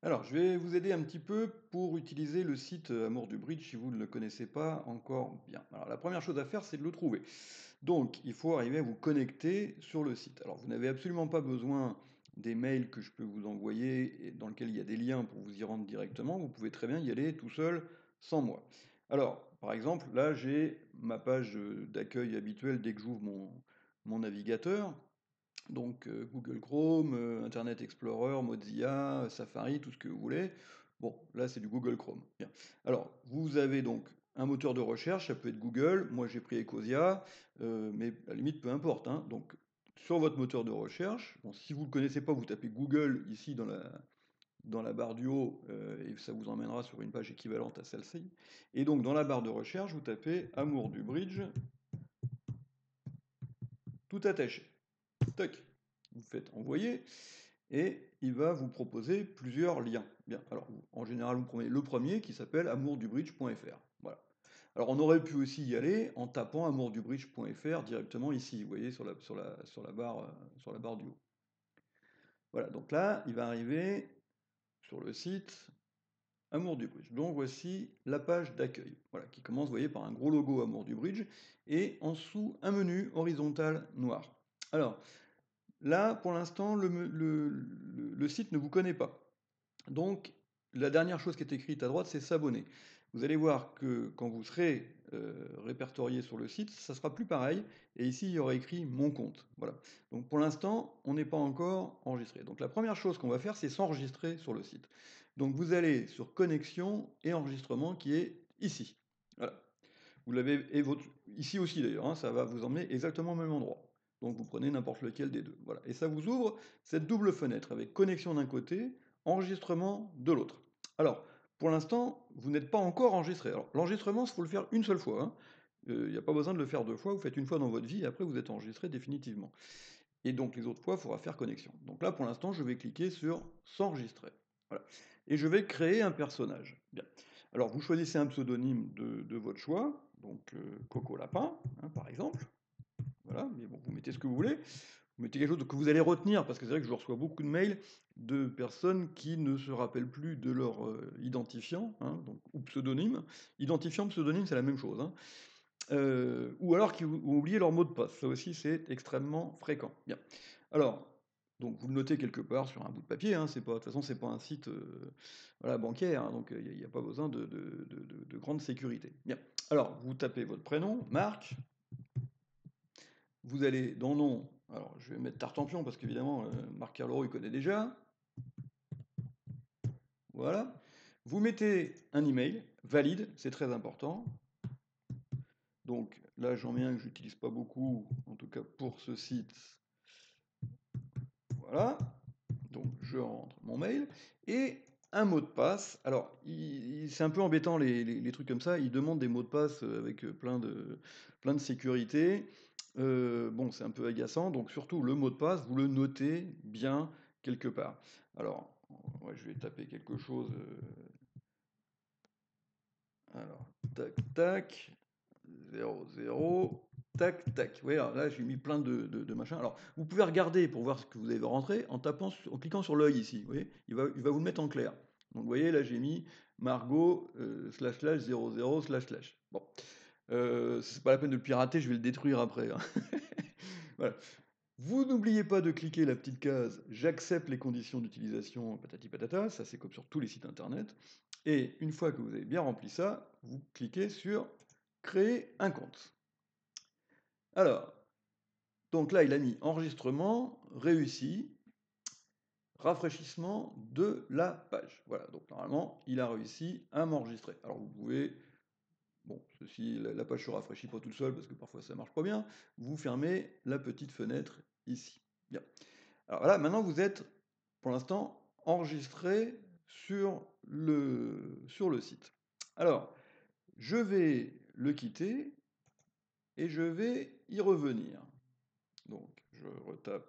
Alors, je vais vous aider un petit peu pour utiliser le site Amour du Bridge si vous ne le connaissez pas encore bien. Alors, la première chose à faire, c'est de le trouver. Donc, il faut arriver à vous connecter sur le site. Alors, vous n'avez absolument pas besoin des mails que je peux vous envoyer et dans lesquels il y a des liens pour vous y rendre directement. Vous pouvez très bien y aller tout seul, sans moi. Alors, par exemple, là, j'ai ma page d'accueil habituelle dès que j'ouvre mon navigateur. Donc Google Chrome, Internet Explorer, Mozilla, Safari, tout ce que vous voulez. Bon, là c'est du Google Chrome. Bien. Alors, vous avez donc un moteur de recherche, ça peut être Google, moi j'ai pris Ecosia, mais à la limite peu importe, hein. Donc sur votre moteur de recherche, bon, si vous ne le connaissez pas, vous tapez Google ici dans la barre du haut, et ça vous emmènera sur une page équivalente à celle-ci. Et donc dans la barre de recherche, vous tapez Amour du Bridge, tout attaché. Toc, vous faites envoyer et il va vous proposer plusieurs liens. Bien, alors en général, vous prenez le premier qui s'appelle amourdubridge.fr. Voilà. Alors on aurait pu aussi y aller en tapant amourdubridge.fr directement ici, vous voyez, sur la barre du haut. Voilà, donc là, il va arriver sur le site Amour du Bridge. Donc voici la page d'accueil, voilà, qui commence, vous voyez, par un gros logo Amour du Bridge et en dessous un menu horizontal noir. Alors, là, pour l'instant, le site ne vous connaît pas. Donc, la dernière chose qui est écrite à droite, c'est s'abonner. Vous allez voir que quand vous serez répertorié sur le site, ça sera plus pareil. Et ici, il y aura écrit mon compte. Voilà. Donc, pour l'instant, on n'est pas encore enregistré. Donc, la première chose qu'on va faire, c'est s'enregistrer sur le site. Donc, vous allez sur connexion et enregistrement qui est ici. Voilà. Vous l'avez ici aussi d'ailleurs, hein, ça va vous emmener exactement au même endroit. Donc vous prenez n'importe lequel des deux. Voilà. Et ça vous ouvre cette double fenêtre avec connexion d'un côté, enregistrement de l'autre. Alors, pour l'instant, vous n'êtes pas encore enregistré. Alors, l'enregistrement, il faut le faire une seule fois, hein. Il n'y a pas besoin de le faire deux fois, vous faites une fois dans votre vie et après vous êtes enregistré définitivement. Et donc les autres fois, il faudra faire connexion. Donc là, pour l'instant, je vais cliquer sur s'enregistrer. Voilà. Et je vais créer un personnage. Bien. Alors, vous choisissez un pseudonyme de votre choix, donc Coco Lapin, hein, par exemple. Voilà, mais bon, vous mettez ce que vous voulez. Vous mettez quelque chose que vous allez retenir, parce que c'est vrai que je reçois beaucoup de mails de personnes qui ne se rappellent plus de leur identifiant, hein, donc, ou pseudonyme. Identifiant, pseudonyme, c'est la même chose, hein. Ou alors qui ont oublié leur mot de passe. Ça aussi, c'est extrêmement fréquent. Bien. Alors, donc vous le notez quelque part sur un bout de papier, hein, c'est pas, de toute façon, c'est pas un site voilà, bancaire, hein, donc il n'y a, pas besoin de grande sécurité. Bien. Alors, vous tapez votre prénom, Marc, vous allez dans nom, alors je vais mettre Tartampion parce qu'évidemment, Marc Carloro, il connaît déjà. Voilà. Vous mettez un email, valide, c'est très important. Donc là, j'en mets un que j'utilise pas beaucoup, en tout cas pour ce site. Voilà. Donc je rentre mon mail et un mot de passe. Alors, c'est un peu embêtant les trucs comme ça. Ils demandent des mots de passe avec plein de sécurité. Bon, c'est un peu agaçant. Donc surtout le mot de passe, vous le notez bien quelque part. Alors, ouais, je vais taper quelque chose. Alors, tac, tac. 0, 0, tac, tac. Oui, alors là, j'ai mis plein de machins. Alors, vous pouvez regarder pour voir ce que vous avez rentré en tapant, en cliquant sur l'œil ici. Vous voyez, il va vous le mettre en clair. Donc, vous voyez, là, j'ai mis Margot, slash, slash, 00, slash, slash. Bon. C'est pas la peine de le pirater, je vais le détruire après, hein. Voilà. Vous n'oubliez pas de cliquer la petite case j'accepte les conditions d'utilisation patati patata, ça c'est comme sur tous les sites internet. Et une fois que vous avez bien rempli ça, vous cliquez sur créer un compte. Alors, donc là il a mis enregistrement réussi, rafraîchissement de la page. Voilà, donc normalement il a réussi à m'enregistrer. Alors vous pouvez, bon, ceci, la page se rafraîchit pas toute seule parce que parfois ça marche pas bien, vous fermez la petite fenêtre ici. Bien. Alors là, maintenant, vous êtes, pour l'instant, enregistré sur le site. Alors, je vais le quitter et je vais y revenir. Donc, je retape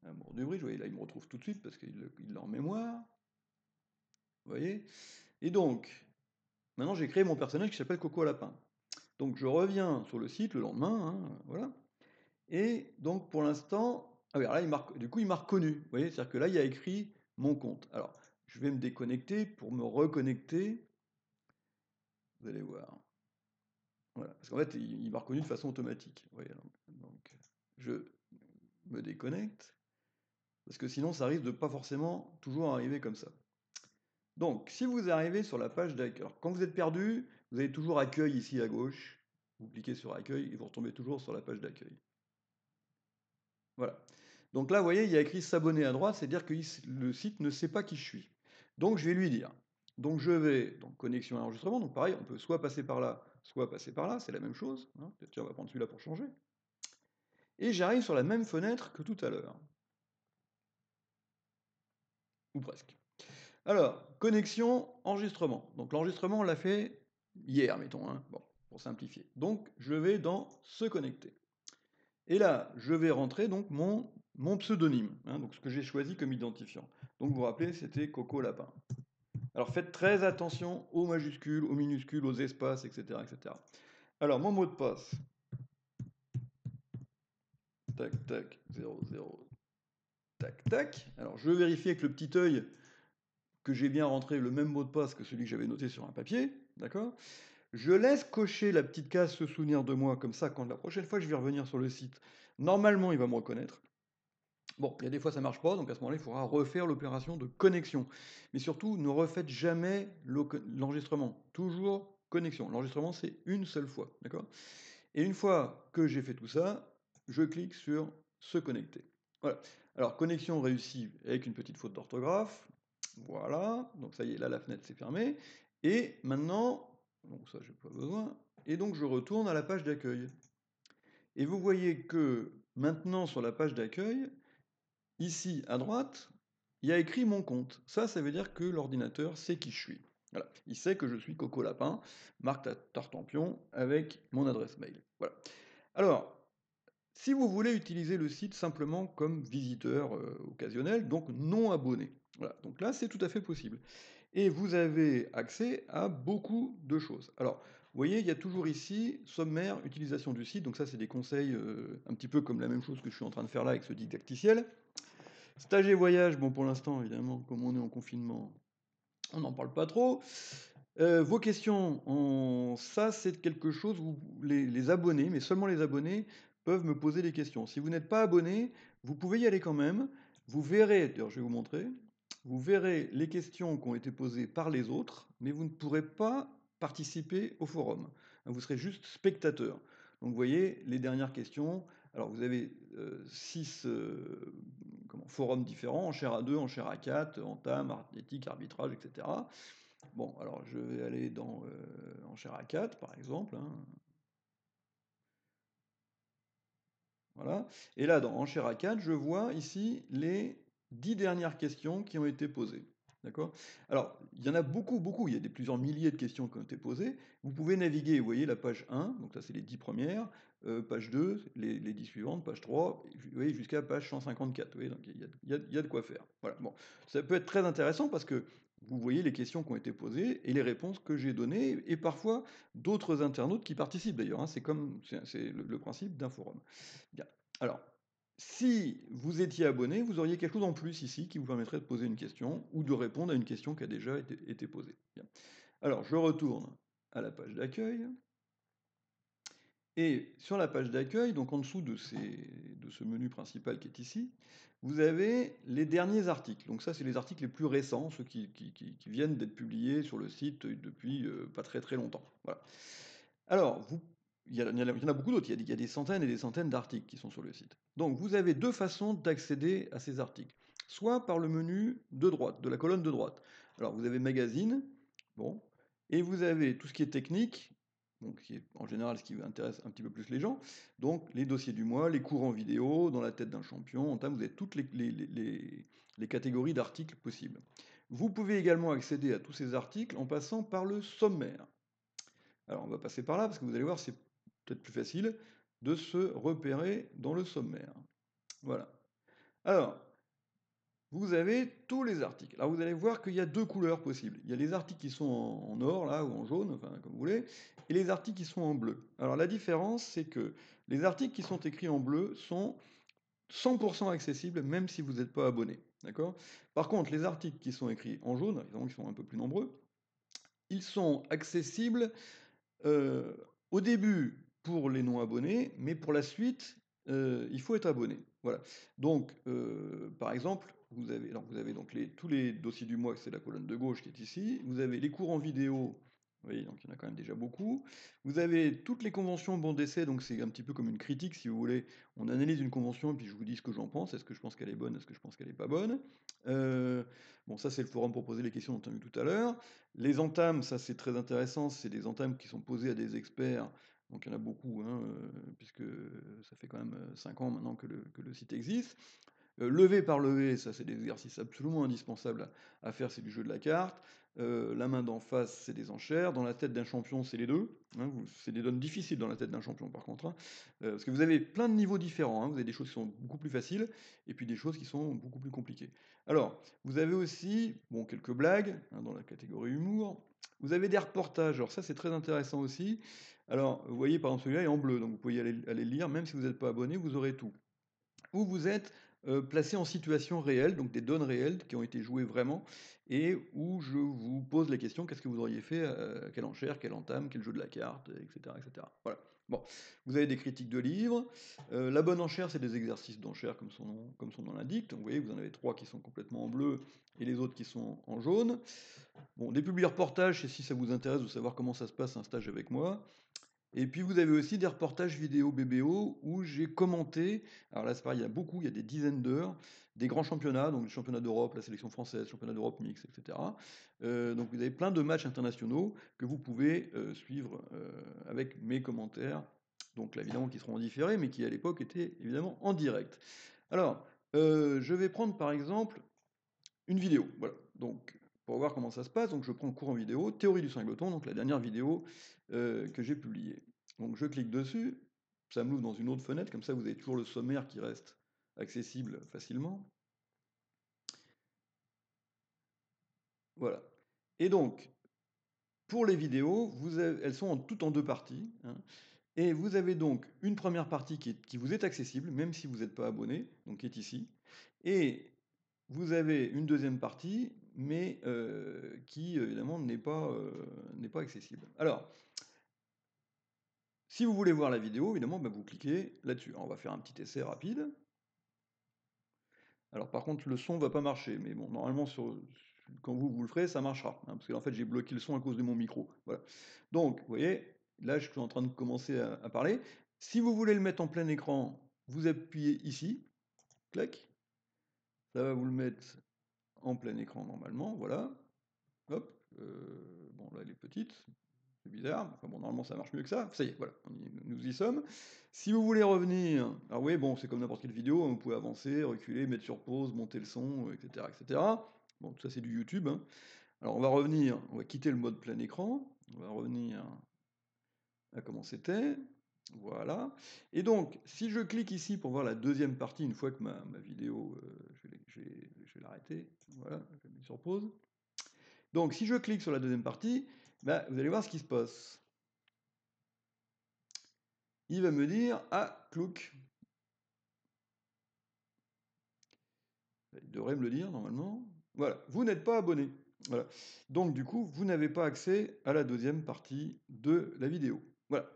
Amour du bridge. Vous voyez, là, il me retrouve tout de suite parce qu'il l'a en mémoire. Vous voyez? Et donc, maintenant, j'ai créé mon personnage qui s'appelle Coco Lapin. Donc, je reviens sur le site le lendemain, hein, voilà. Et donc, pour l'instant, ah oui, alors là, du coup, il m'a reconnu. Vous voyez, c'est-à-dire que là, il y a écrit mon compte. Alors, je vais me déconnecter pour me reconnecter. Vous allez voir. Voilà. Parce qu'en fait, il m'a reconnu de façon automatique. Vous voyez, donc, je me déconnecte. Parce que sinon, ça risque de pas forcément toujours arriver comme ça. Donc, si vous arrivez sur la page d'accueil, quand vous êtes perdu, vous avez toujours accueil ici à gauche. Vous cliquez sur accueil et vous retombez toujours sur la page d'accueil. Voilà. Donc là, vous voyez, il y a écrit s'abonner à droite, c'est-à-dire que le site ne sait pas qui je suis. Donc je vais lui dire. Donc je vais dans connexion et enregistrement. Donc pareil, on peut soit passer par là, soit passer par là, c'est la même chose. Hein. Tiens, on va prendre celui-là pour changer. Et j'arrive sur la même fenêtre que tout à l'heure. Ou presque. Alors, connexion, enregistrement. Donc l'enregistrement, on l'a fait hier, mettons, hein. Bon, pour simplifier. Donc je vais dans se connecter. Et là, je vais rentrer donc mon pseudonyme, hein, donc ce que j'ai choisi comme identifiant. Donc vous vous rappelez, c'était Coco Lapin. Alors faites très attention aux majuscules, aux minuscules, aux espaces, etc., etc. Alors mon mot de passe, tac, tac, 00, tac, tac. Alors je vérifie avec le petit œil que j'ai bien rentré le même mot de passe que celui que j'avais noté sur un papier, d'accord? Je laisse cocher la petite case se souvenir de moi, comme ça, quand la prochaine fois que je vais revenir sur le site, normalement il va me reconnaître. Bon, il y a des fois ça marche pas, donc à ce moment-là, il faudra refaire l'opération de connexion. Mais surtout, ne refaites jamais l'enregistrement. Toujours connexion. L'enregistrement, c'est une seule fois, d'accord? Et une fois que j'ai fait tout ça, je clique sur se connecter. Voilà. Alors, connexion réussie avec une petite faute d'orthographe. Voilà. Donc ça y est, là, la fenêtre s'est fermée. Et maintenant, donc ça, j'ai pas besoin. Et donc, je retourne à la page d'accueil. Et vous voyez que maintenant, sur la page d'accueil, ici, à droite, il y a écrit mon compte. Ça veut dire que l'ordinateur sait qui je suis. Voilà. Il sait que je suis Coco Lapin, Marc Tartampion, avec mon adresse mail. Voilà. Alors, si vous voulez utiliser le site simplement comme visiteur occasionnel, donc non abonné, voilà. Donc là, c'est tout à fait possible. Et vous avez accès à beaucoup de choses. Alors, vous voyez, il y a toujours ici sommaire, utilisation du site. Donc ça, c'est des conseils un petit peu comme la même chose que je suis en train de faire là avec ce didacticiel. Stage et voyage, bon pour l'instant évidemment, comme on est en confinement, on n'en parle pas trop. Vos questions, ça c'est quelque chose où les abonnés, mais seulement les abonnés, peuvent me poser des questions. Si vous n'êtes pas abonné, vous pouvez y aller quand même. Vous verrez, d'ailleurs je vais vous montrer, vous verrez les questions qui ont été posées par les autres, mais vous ne pourrez pas participer au forum. Vous serez juste spectateur. Donc vous voyez, les dernières questions, alors vous avez 6 forums différents, enchères à 2, enchères à 4, entame, éthique, arbitrage, etc. Bon, alors je vais aller dans enchères à 4, par exemple. Hein. Voilà. Et là, dans enchères à 4, je vois ici les 10 dernières questions qui ont été posées. D'accord? Alors, il y en a beaucoup, beaucoup. Il y a plusieurs milliers de questions qui ont été posées. Vous pouvez naviguer, vous voyez, la page 1, donc ça c'est les 10 premières, page 2, les 10 suivantes, page 3, vous voyez, jusqu'à page 154. Vous voyez, donc il y a de quoi faire. Voilà. Bon, ça peut être très intéressant parce que vous voyez les questions qui ont été posées et les réponses que j'ai données, et parfois d'autres internautes qui participent d'ailleurs. Hein. C'est le principe d'un forum. Bien. Alors, si vous étiez abonné, vous auriez quelque chose en plus ici qui vous permettrait de poser une question ou de répondre à une question qui a déjà été posée. Bien. Alors, je retourne à la page d'accueil. Et sur la page d'accueil, donc en dessous de ce menu principal qui est ici, vous avez les derniers articles. Donc ça, c'est les articles les plus récents, ceux qui viennent d'être publiés sur le site depuis pas très très longtemps. Voilà. Alors, il y en a beaucoup d'autres, il y a des centaines et des centaines d'articles qui sont sur le site. Donc vous avez deux façons d'accéder à ces articles. Soit par le menu de droite, de la colonne de droite. Alors vous avez magazine, bon, et vous avez tout ce qui est technique, donc qui est en général ce qui intéresse un petit peu plus les gens, donc les dossiers du mois, les cours en vidéo, dans la tête d'un champion, vous avez toutes les catégories d'articles possibles. Vous pouvez également accéder à tous ces articles en passant par le sommaire. Alors on va passer par là parce que vous allez voir, c'est peut-être plus facile de se repérer dans le sommaire. Voilà. Alors, vous avez tous les articles. Alors vous allez voir qu'il y a deux couleurs possibles. Il y a les articles qui sont en or, là, ou en jaune, enfin comme vous voulez, et les articles qui sont en bleu. Alors la différence, c'est que les articles qui sont écrits en bleu sont 100% accessibles, même si vous n'êtes pas abonné. D'accord? Par contre, les articles qui sont écrits en jaune, évidemment, qui sont un peu plus nombreux, ils sont accessibles au début pour les non-abonnés, mais pour la suite, il faut être abonné. Voilà. Donc, par exemple, vous avez donc tous les dossiers du mois, c'est la colonne de gauche qui est ici. Vous avez les cours en vidéo, vous voyez, donc il y en a quand même déjà beaucoup. Vous avez toutes les conventions bons d'essai, donc c'est un petit peu comme une critique, si vous voulez. On analyse une convention, et puis je vous dis ce que j'en pense. Est-ce que je pense qu'elle est bonne? Est-ce que je pense qu'elle n'est pas bonne? Euh, bon, ça, c'est le forum pour poser les questions dont on a vu tout à l'heure. Les entames, ça c'est très intéressant, c'est des entames qui sont posées à des experts, donc il y en a beaucoup, hein, puisque ça fait quand même 5 ans maintenant que le site existe. Levé par levé, ça c'est des exercices absolument indispensables à faire, c'est du jeu de la carte. La main d'en face, c'est des enchères. Dans la tête d'un champion, c'est les deux. Hein, c'est des donnes difficiles dans la tête d'un champion par contre. Hein. Parce que vous avez plein de niveaux différents. Hein. Vous avez des choses qui sont beaucoup plus faciles et puis des choses qui sont beaucoup plus compliquées. Alors, vous avez aussi bon, quelques blagues hein, dans la catégorie humour. Vous avez des reportages. Alors ça, c'est très intéressant aussi. Alors, vous voyez, par exemple, celui-là est en bleu, donc vous pouvez aller le lire. Même si vous n'êtes pas abonné, vous aurez tout où vous êtes placé en situation réelle, donc des donnes réelles qui ont été jouées vraiment, et où je vous pose la question, qu'est-ce que vous auriez fait, quelle enchère, quelle entame, quel jeu de la carte, etc. etc. Voilà. Bon, vous avez des critiques de livres. La bonne enchère, c'est des exercices d'enchère comme son nom l'indique. Donc, vous voyez, vous en avez 3 qui sont complètement en bleu et les autres qui sont en jaune. Bon, des publi-reportages, c'est si ça vous intéresse de savoir comment ça se passe un stage avec moi. Et puis vous avez aussi des reportages vidéo BBO où j'ai commenté, alors là c'est pareil, il y a beaucoup, il y a des dizaines d'heures, des grands championnats, donc le championnat d'Europe, la sélection française, championnat d'Europe mix, etc. Donc vous avez plein de matchs internationaux que vous pouvez suivre avec mes commentaires, donc là évidemment qui seront en différé, mais qui à l'époque étaient évidemment en direct. Alors, je vais prendre par exemple une vidéo, voilà. Donc, pour voir comment ça se passe, donc je prends le cours en vidéo, théorie du singleton, donc la dernière vidéo que j'ai publiée. Donc je clique dessus, ça m'ouvre dans une autre fenêtre, comme ça vous avez toujours le sommaire qui reste accessible facilement. Voilà. Et donc, pour les vidéos, elles sont toutes en deux parties. Hein, et vous avez donc une première partie qui vous est accessible, même si vous n'êtes pas abonné, donc qui est ici. Et vous avez une deuxième partie, mais qui évidemment n'est pas accessible. Alors, si vous voulez voir la vidéo, évidemment, bah, vous cliquez là-dessus. Alors, on va faire un petit essai rapide. Alors par contre, le son va pas marcher, mais bon, normalement, quand vous le ferez, ça marchera. Hein, parce qu'en fait, j'ai bloqué le son à cause de mon micro. Voilà. Donc, vous voyez, là, je suis en train de commencer à parler. Si vous voulez le mettre en plein écran, vous appuyez ici, clac. Ça va vous le mettre en plein écran normalement, voilà. Hop, bon là elle est petite, c'est bizarre, enfin bon normalement ça marche mieux que ça, ça y est, voilà, nous y sommes. Si vous voulez revenir, alors oui bon c'est comme n'importe quelle vidéo, hein, vous pouvez avancer, reculer, mettre sur pause, monter le son, etc. etc. Bon tout ça c'est du YouTube. Hein. Alors on va revenir, on va quitter le mode plein écran, on va revenir à comment c'était, voilà. Et donc si je clique ici pour voir la deuxième partie, une fois que ma vidéo, je vais l'arrêter, voilà, je vais mettre sur pause. Donc, si je clique sur la deuxième partie, bah, vous allez voir ce qui se passe. Il va me dire, ah, clouc. Il devrait me le dire normalement. Voilà, vous n'êtes pas abonné. Voilà. Donc, du coup, vous n'avez pas accès à la deuxième partie de la vidéo. Voilà.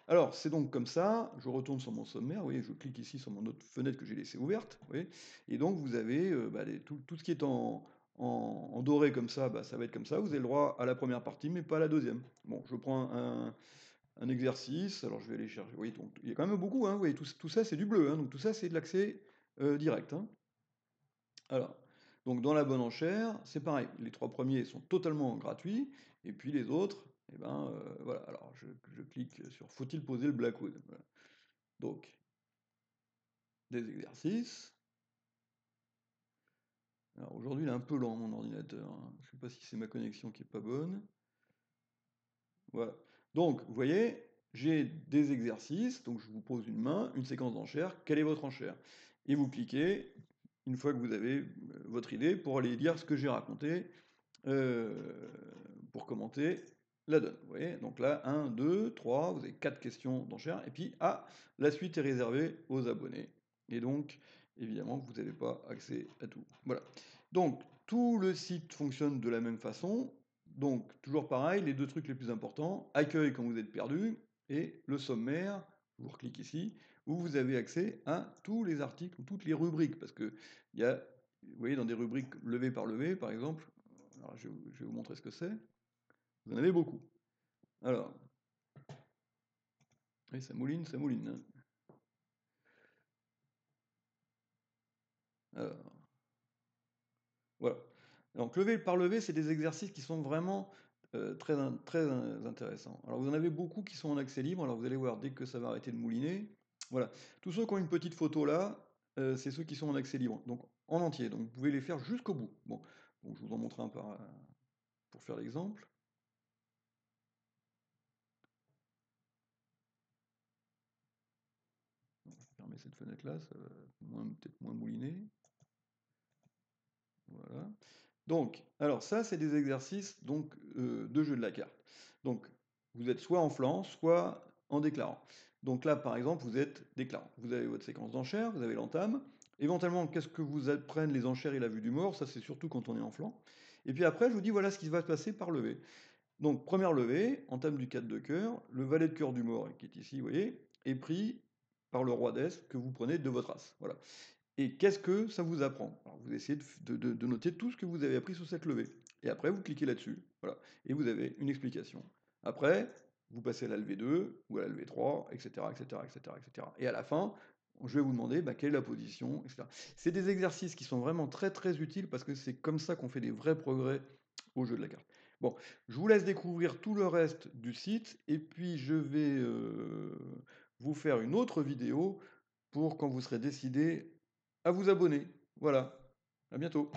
Alors, c'est donc comme ça. Je retourne sur mon sommaire. Vous voyez, je clique ici sur mon autre fenêtre que j'ai laissée ouverte. Vous voyez, et donc, vous avez bah, tout ce qui est en doré comme ça, bah, ça va être comme ça. Vous avez le droit à la première partie, mais pas à la deuxième. Bon, je prends un exercice. Alors je vais aller chercher. Vous voyez, donc, il y a quand même beaucoup. Hein, vous voyez, tout ça c'est du bleu. Hein, donc tout ça c'est de l'accès direct. Hein. Alors, donc dans la bonne enchère, c'est pareil. Les 3 premiers sont totalement gratuits. Et puis les autres, eh ben voilà. Alors je clique sur faut-il poser le Blackwood. Voilà. Donc des exercices. Alors aujourd'hui il est un peu lent mon ordinateur. Hein. Je ne sais pas si c'est ma connexion qui est pas bonne. Voilà. Donc, vous voyez, j'ai des exercices, donc je vous pose une main, une séquence d'enchères, quelle est votre enchère? Et vous cliquez, une fois que vous avez votre idée, pour aller dire ce que j'ai raconté, euh, pour commenter la donne. Vous voyez, donc là, 1, 2, 3, vous avez 4 questions d'enchères, et puis, ah, la suite est réservée aux abonnés. Et donc, évidemment, vous n'avez pas accès à tout. Voilà. Donc, tout le site fonctionne de la même façon. Donc, toujours pareil, les deux trucs les plus importants, accueil quand vous êtes perdu, et le sommaire, je vous reclique ici, où vous avez accès à tous les articles ou toutes les rubriques, parce que il y a, vous voyez, dans des rubriques levée par levée, par exemple, alors je vais vous montrer ce que c'est, vous en avez beaucoup. Alors, oui, ça mouline, hein. Alors, voilà. Donc levé par levé, c'est des exercices qui sont vraiment très intéressants. Alors vous en avez beaucoup qui sont en accès libre, alors vous allez voir dès que ça va arrêter de mouliner. Voilà. Tous ceux qui ont une petite photo là, c'est ceux qui sont en accès libre, donc en entier. Donc vous pouvez les faire jusqu'au bout. Bon, donc je vous en montre un pour faire l'exemple. On va fermer cette fenêtre là, ça va peut-être moins mouliner. Voilà. Donc, alors ça, c'est des exercices donc, de jeu de la carte. Donc, vous êtes soit en flanc, soit en déclarant. Donc là, par exemple, vous êtes déclarant. Vous avez votre séquence d'enchères, vous avez l'entame. Éventuellement, qu'est-ce que vous apprennent les enchères et la vue du mort? Ça, c'est surtout quand on est en flanc. Et puis après, je vous dis, voilà ce qui va se passer par levée. Donc, première levée, entame du 4 de cœur, le valet de cœur du mort, qui est ici, vous voyez, est pris par le roi d'Es que vous prenez de votre as. Voilà. Et qu'est-ce que ça vous apprend? Alors vous essayez de noter tout ce que vous avez appris sur cette levée. Et après, vous cliquez là-dessus. Voilà. Et vous avez une explication. Après, vous passez à la levée 2 ou à la levée 3, etc., etc., etc., etc. Et à la fin, je vais vous demander quelle est la position, etc. C'est des exercices qui sont vraiment très utiles parce que c'est comme ça qu'on fait des vrais progrès au jeu de la carte. Bon, je vous laisse découvrir tout le reste du site et puis je vais vous faire une autre vidéo pour quand vous serez décidé à vous abonner. Voilà, à bientôt.